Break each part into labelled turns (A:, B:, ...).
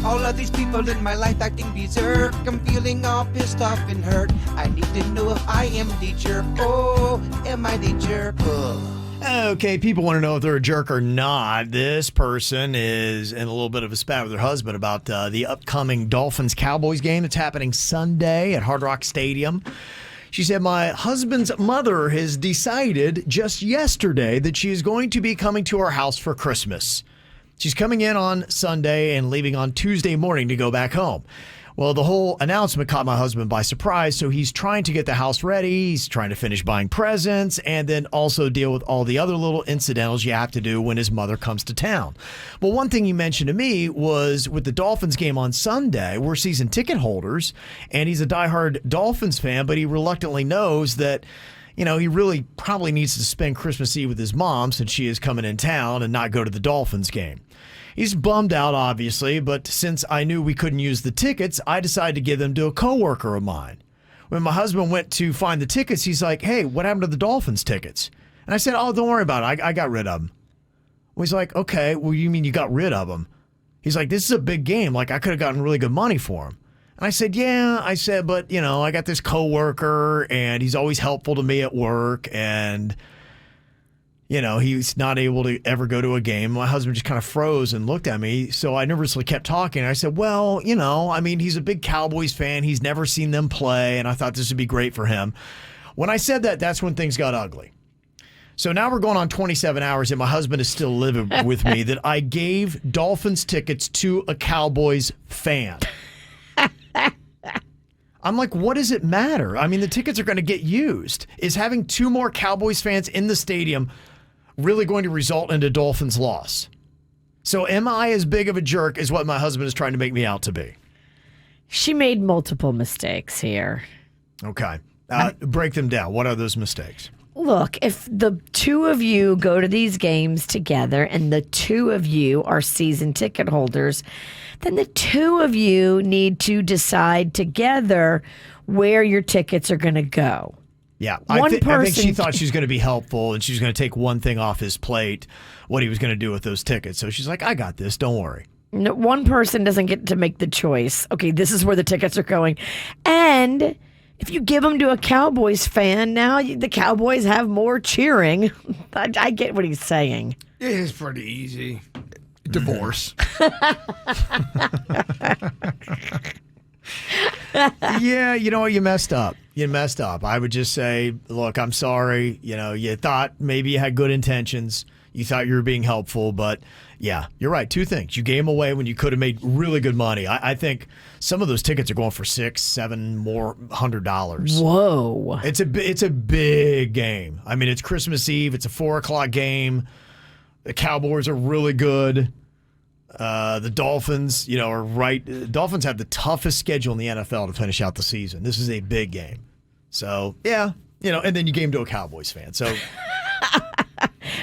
A: All of these people in my life acting berserk. I'm feeling all pissed off and hurt. I need to know if I am the jerk. Oh, am I the jerk?
B: Okay, people want to know if they're a jerk or not. This person is in a little bit of a spat with her husband about the upcoming Dolphins-Cowboys game that's happening Sunday at Hard Rock Stadium. She said, my husband's mother has decided just yesterday that she is going to be coming to our house for Christmas. She's coming in on Sunday and leaving on Tuesday morning to go back home. Well, the whole announcement caught my husband by surprise, so he's trying to get the house ready. He's trying to finish buying presents and then also deal with all the other little incidentals you have to do when his mother comes to town. Well, one thing he mentioned to me was with the Dolphins game on Sunday, we're season ticket holders, and he's a diehard Dolphins fan, but he reluctantly knows that he really probably needs to spend Christmas Eve with his mom since she is coming in town and not go to the Dolphins game. He's bummed out, obviously, but since I knew we couldn't use the tickets, I decided to give them to a coworker of mine. When my husband went to find the tickets, he's like, hey, what happened to the Dolphins tickets? And I said, oh, don't worry about it. I got rid of them. Well, he's like, okay, well, you mean you got rid of them? He's like, this is a big game. Like, I could have gotten really good money for them. And I said, yeah. I said, but, I got this coworker, and he's always helpful to me at work, and he's not able to ever go to a game. My husband just kind of froze and looked at me. So I nervously kept talking. I said, well, he's a big Cowboys fan. He's never seen them play. And I thought this would be great for him. When I said that, that's when things got ugly. So now we're going on 27 hours and my husband is still living with me that I gave Dolphins tickets to a Cowboys fan. I'm like, what does it matter? I mean, the tickets are going to get used. Is having two more Cowboys fans in the stadium really going to result in a Dolphins loss? So am I as big of a jerk as what my husband is trying to make me out to be?
C: She made multiple mistakes here.
B: Okay. Break them down. What are those mistakes?
C: Look, if the two of you go to these games together and the two of you are season ticket holders, then the two of you need to decide together where your tickets are going to go.
B: Yeah, I think she thought she was going to be helpful and she was going to take one thing off his plate, what he was going to do with those tickets. So she's like, I got this. Don't worry.
C: No, one person doesn't get to make the choice. Okay, this is where the tickets are going. And if you give them to a Cowboys fan, now the Cowboys have more cheering. I get what he's saying.
D: It is pretty easy. Divorce.
B: Yeah, you messed up. You messed up. I would just say, look, I'm sorry. You thought maybe you had good intentions. You thought you were being helpful, but yeah, you're right. Two things. You gave them away when you could have made really good money. I think some of those tickets are going for $600-$700.
C: Whoa.
B: It's a big game. I mean, it's Christmas Eve. It's a 4:00 game. The Cowboys are really good. The Dolphins, are right. The Dolphins have the toughest schedule in the NFL to finish out the season. This is a big game. So, yeah, and then you gave him to a Cowboys fan. So,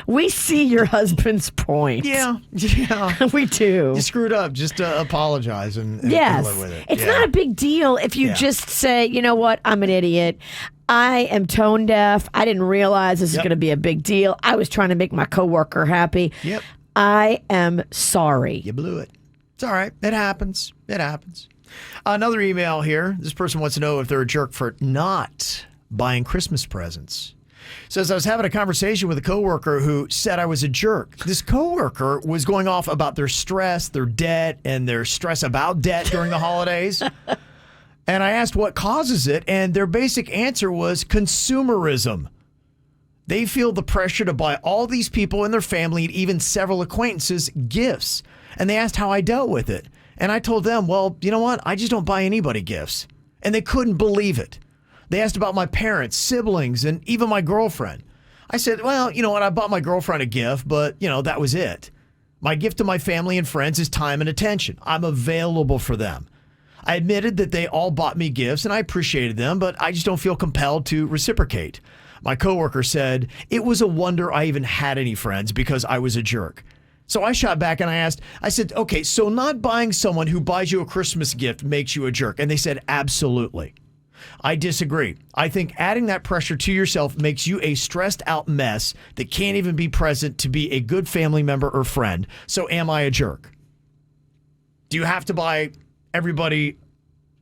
C: we see your husband's point.
B: Yeah.
C: We do.
B: You screwed up. Just apologize and
C: yes.
B: live with it.
C: It's not a big deal if you just say, you know what, I'm an idiot. I am tone deaf. I didn't realize this is going to be a big deal. I was trying to make my coworker happy.
B: Yep.
C: I am sorry.
B: You blew it. It's all right. It happens. Another email here. This person wants to know if they're a jerk for not buying Christmas presents. Says, I was having a conversation with a coworker who said I was a jerk. This coworker was going off about their stress, their debt, and their stress about debt during the holidays. And I asked what causes it, and their basic answer was consumerism. They feel the pressure to buy all these people in their family and even several acquaintances gifts. And they asked how I dealt with it. And I told them, well, you know what? I just don't buy anybody gifts. And they couldn't believe it. They asked about my parents, siblings, and even my girlfriend. I said, well, you know what? I bought my girlfriend a gift, but, that was it. My gift to my family and friends is time and attention. I'm available for them. I admitted that they all bought me gifts, and I appreciated them, but I just don't feel compelled to reciprocate. My coworker said, it was a wonder I even had any friends because I was a jerk. So I shot back and I said, okay, so not buying someone who buys you a Christmas gift makes you a jerk. And they said, absolutely. I disagree. I think adding that pressure to yourself makes you a stressed out mess that can't even be present to be a good family member or friend. So am I a jerk? Do you have to buy everybody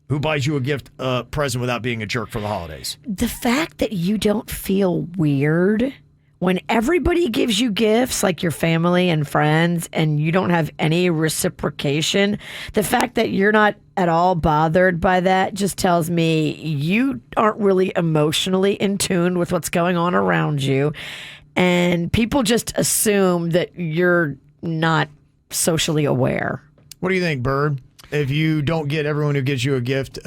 B: who buys you a gift present without being a jerk for the holidays?
C: The fact that you don't feel weird when everybody gives you gifts, like your family and friends, and you don't have any reciprocation, the fact that you're not at all bothered by that just tells me you aren't really emotionally in tune with what's going on around you. And people just assume that you're not socially aware.
B: What do you think, Bird? If you don't get everyone who gives you a gift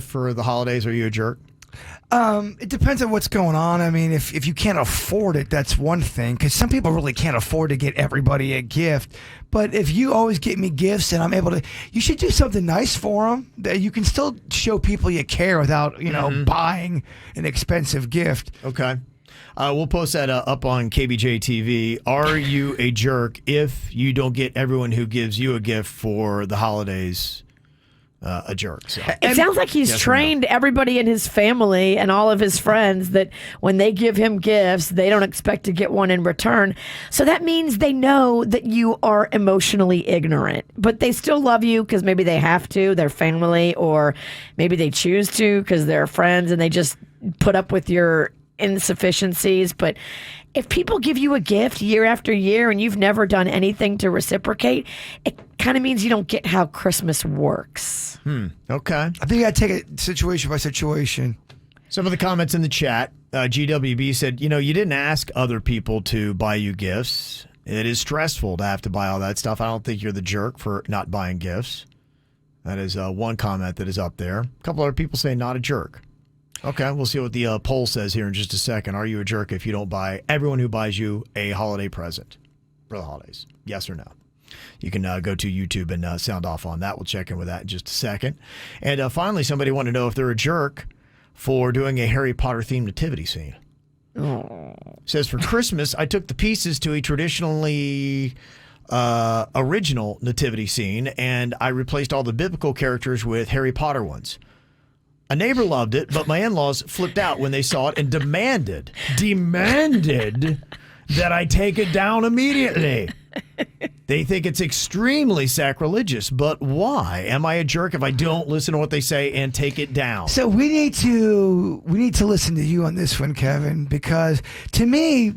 B: for the holidays, are you a jerk?
D: It depends on what's going on. I mean, if you can't afford it, that's one thing, because some people really can't afford to get everybody a gift. But if you always get me gifts and I'm able to, you should do something nice for them. That you can still show people you care without, buying an expensive gift.
B: Okay. We'll post that up on KBJ TV. Are you a jerk if you don't get everyone who gives you a gift for the holidays a jerk? So.
C: It sounds like he's trained everybody in his family and all of his friends that when they give him gifts, they don't expect to get one in return. So that means they know that you are emotionally ignorant, but they still love you because maybe they have to, their family, or maybe they choose to because they're friends and they just put up with your insufficiencies. But if people give you a gift year after year and you've never done anything to reciprocate, it kind of means you don't get how Christmas works.
B: Okay.
D: I think you got to take it situation by situation.
B: Some of the comments in the chat, GWB said, you didn't ask other people to buy you gifts. It is stressful to have to buy all that stuff. I don't think you're the jerk for not buying gifts. That is one comment that is up there. A couple other people say not a jerk. Okay, we'll see what the poll says here in just a second. Are you a jerk if you don't buy everyone who buys you a holiday present for the holidays? Yes or no? You can go to YouTube and sound off on that. We'll check in with that in just a second. And finally, somebody wanted to know if they're a jerk for doing a Harry Potter themed nativity scene. Says, for Christmas, I took the pieces to a traditionally original nativity scene, and I replaced all the biblical characters with Harry Potter ones. A neighbor loved it, but my in-laws flipped out when they saw it and demanded that I take it down immediately. They think it's extremely sacrilegious, but why? Am I a jerk if I don't listen to what they say and take it down?
D: So we need to listen to you on this one, Kevin, because to me,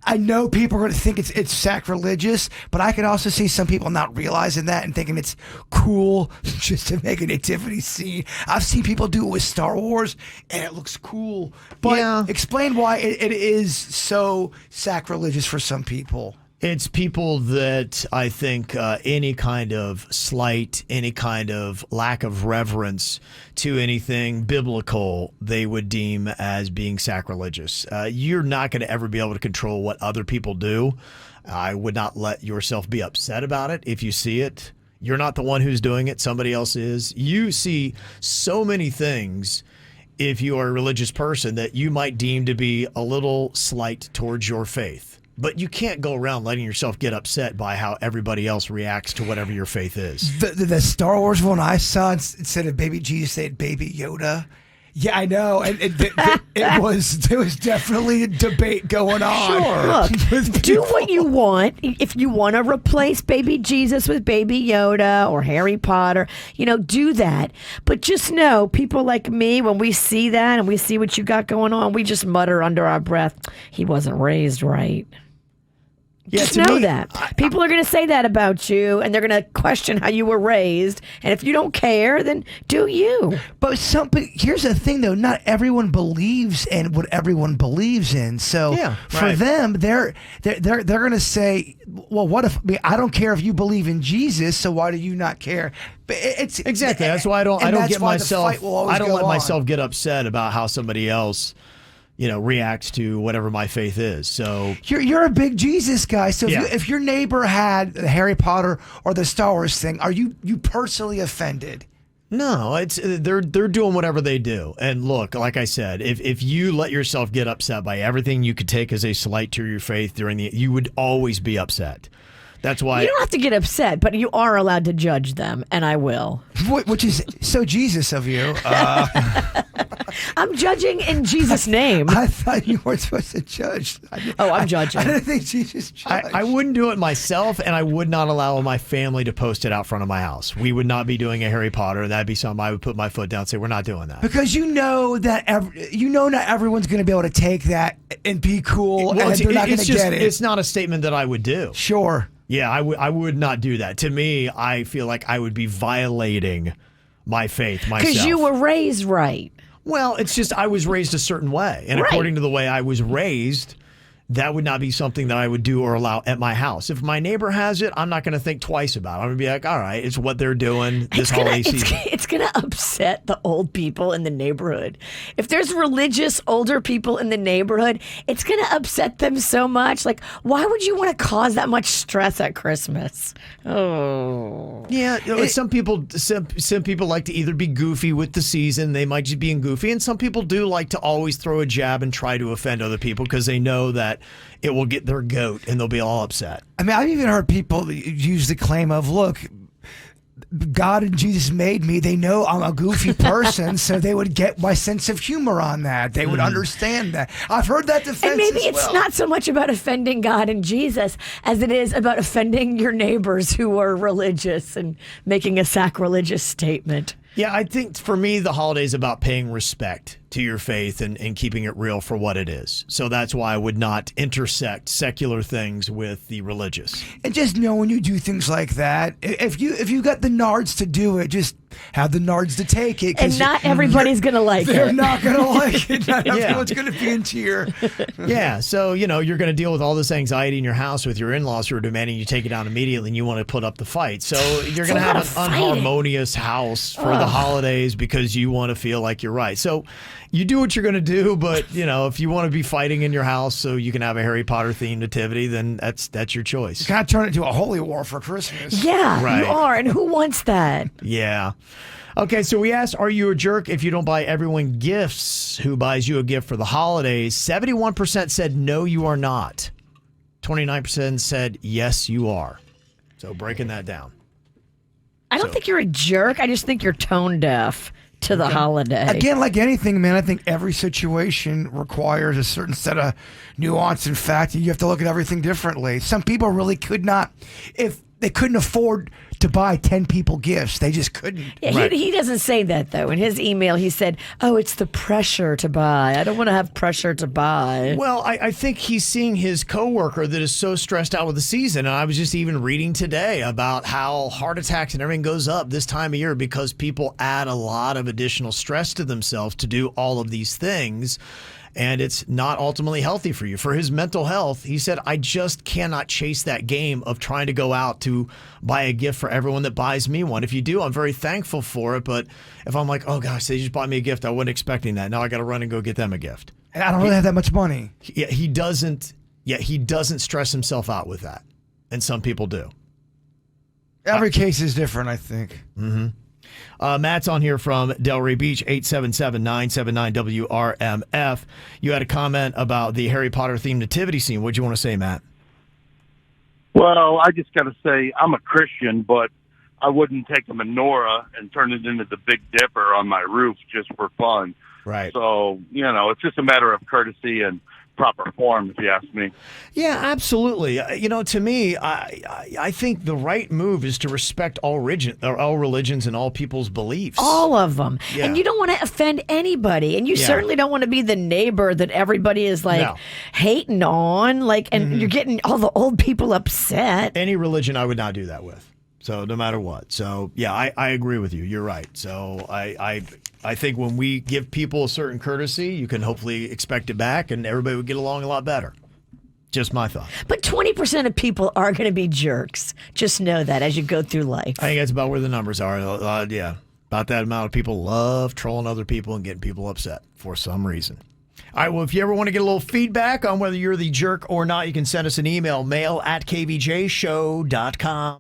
D: I know people are going to think it's sacrilegious, but I can also see some people not realizing that and thinking it's cool just to make a nativity scene. I've seen people do it with Star Wars, and it looks cool. But explain why it is so sacrilegious for some people.
B: It's people that I think any kind of slight, any kind of lack of reverence to anything biblical, they would deem as being sacrilegious. You're not going to ever be able to control what other people do. I would not let yourself be upset about it if you see it. You're not the one who's doing it. Somebody else is. You see so many things if you are a religious person that you might deem to be a little slight towards your faith. But you can't go around letting yourself get upset by how everybody else reacts to whatever your faith is.
D: The Star Wars one I saw, instead of baby Jesus, they had baby Yoda. Yeah, I know. And there was definitely a debate going on.
C: Sure. Look, do what you want. If you want to replace baby Jesus with baby Yoda or Harry Potter, do that. But just know, people like me, when we see that and we see what you got going on, we just mutter under our breath, he wasn't raised right.
B: Yeah,
C: just know that. People are going to say that about you, and they're going to question how you were raised. And if you don't care, then do you.
D: But here's the thing, though. Not everyone believes in what everyone believes in. So for them, they're going to say, well, what if I don't care if you believe in Jesus, so why do you not care? But it's
B: exactly. That's why I don't let myself get upset about how somebody else reacts to whatever my faith is. So
D: you're a big Jesus guy. So if your neighbor had the Harry Potter or the Star Wars thing, are you personally offended?
B: No, it's they're doing whatever they do. And look, like I said, if you let yourself get upset by everything you could take as a slight to your faith you would always be upset. That's why
C: you don't have to get upset, but you are allowed to judge them, and I will.
D: Which is so Jesus of you.
C: I'm judging in Jesus' name.
D: I thought you weren't supposed to judge.
C: I'm judging.
D: I didn't think Jesus judged.
B: I wouldn't do it myself, and I would not allow my family to post it out front of my house. We would not be doing a Harry Potter. That'd be something I would put my foot down and say, we're not doing that.
D: Because you know that not everyone's going to be able to take that and be cool,
B: Well,
D: and they're not going
B: it's
D: to get it.
B: It's not a statement that I would do.
D: Sure.
B: Yeah, I would not do that. To me, I feel like I would be violating my faith myself.
C: Because you were raised right.
B: Well, it's just I was raised a certain way. And
C: Right.
B: according to the way I was raised, that would not be something that I would do or allow at my house. If my neighbor has it, I'm not going to think twice about it. I'm going to be like, all right, it's what they're doing this holiday season.
C: It's gonna upset the old people in the neighborhood. If there's religious older people in the neighborhood, it's gonna upset them so much. Like, why would you want to cause that much stress at Christmas? Oh,
B: Yeah, some people like to either be goofy with the season, they might just be being goofy, and some people do like to always throw a jab and try to offend other people because they know that it will get their goat and they'll be all upset.
D: I mean, I've even heard people use the claim of, look, God and Jesus made me. They know I'm a goofy person, so they would get my sense of humor on that. They would understand that. I've heard that defense.
C: and maybe
D: as
C: it's
D: well.
C: not so much about offending God and Jesus as it is about offending your neighbors who are religious and making a sacrilegious statement.
B: Yeah, I think for me, the holiday is about paying respect to your faith and keeping it real for what it is. So that's why I would not intersect secular things with the religious.
D: And just know when you do things like that, if you got the nards to do it, just have the nards to take it. 'Cause
C: And not everybody's gonna like
D: they're
C: it.
D: not going to like it. Not
B: Yeah.
D: everyone's going to be into your.
B: Yeah, so, you're going to deal with all this anxiety in your house with your in-laws who are demanding you take it down immediately and you want to put up the fight. So you're going to
C: a lot
B: have
C: of
B: an
C: fighting.
B: unharmonious house for the holidays because you want to feel like you're right. So you do what you're going to do, but, if you want to be fighting in your house so you can have a Harry Potter themed nativity, then that's your choice.
D: Kind of turn it into a holy war for Christmas.
C: Yeah,
B: Right.
C: you are. And who wants that?
B: Yeah. Okay, so we asked, are you a jerk if you don't buy everyone gifts? Who buys you a gift for the holidays? 71% said no, you are not. 29% said yes, you are. So breaking that down.
C: I don't think you're a jerk. I just think you're tone deaf to the holiday.
D: Again, like anything, man, I think every situation requires a certain set of nuance and fact, and you have to look at everything differently. Some people really could not, if they couldn't afford to buy 10 people gifts, they just couldn't.
C: Yeah,
B: Right.
C: he doesn't say that, though. In his email, he said, oh, it's the pressure to buy. I don't want to have pressure to buy.
B: Well, I think he's seeing his coworker that is so stressed out with the season. And I was just even reading today about how heart attacks and everything goes up this time of year because people add a lot of additional stress to themselves to do all of these things. And it's not ultimately healthy for you. For his mental health, he said, I just cannot chase that game of trying to go out to buy a gift for everyone that buys me one. If you do, I'm very thankful for it. But if I'm like, oh gosh, they just bought me a gift, I wasn't expecting that. Now I got to run and go get them a gift.
D: And I don't really have that much money.
B: He doesn't stress himself out with that. And some people do.
D: Every case is different, I think.
B: Matt's on here from Delray Beach, 877-979-WRMF. You had a comment about the Harry Potter themed nativity scene. What'd you want to say, Matt?
E: Well, I just got to say, I'm a Christian, but I wouldn't take a menorah and turn it into the Big Dipper on my roof just for fun.
B: Right.
E: So, it's just a matter of courtesy and proper form, if you ask me.
B: Yeah, absolutely. To me, I think the right move is to respect all religions and all people's beliefs.
C: All of them.
B: Yeah.
C: And you don't want to offend anybody. And you certainly don't want to be the neighbor that everybody is
B: No.
C: hating on. And you're getting all the old people upset.
B: Any religion I would not do that with. So no matter what. So yeah, I agree with you. You're right. So I think when we give people a certain courtesy, you can hopefully expect it back and everybody would get along a lot better. Just my thought.
C: But 20% of people are going to be jerks. Just know that as you go through life.
B: I think that's about where the numbers are. Yeah. About that amount of people love trolling other people and getting people upset for some reason. All right, well, if you ever want to get a little feedback on whether you're the jerk or not, you can send us an email, mail@kvjshow.com.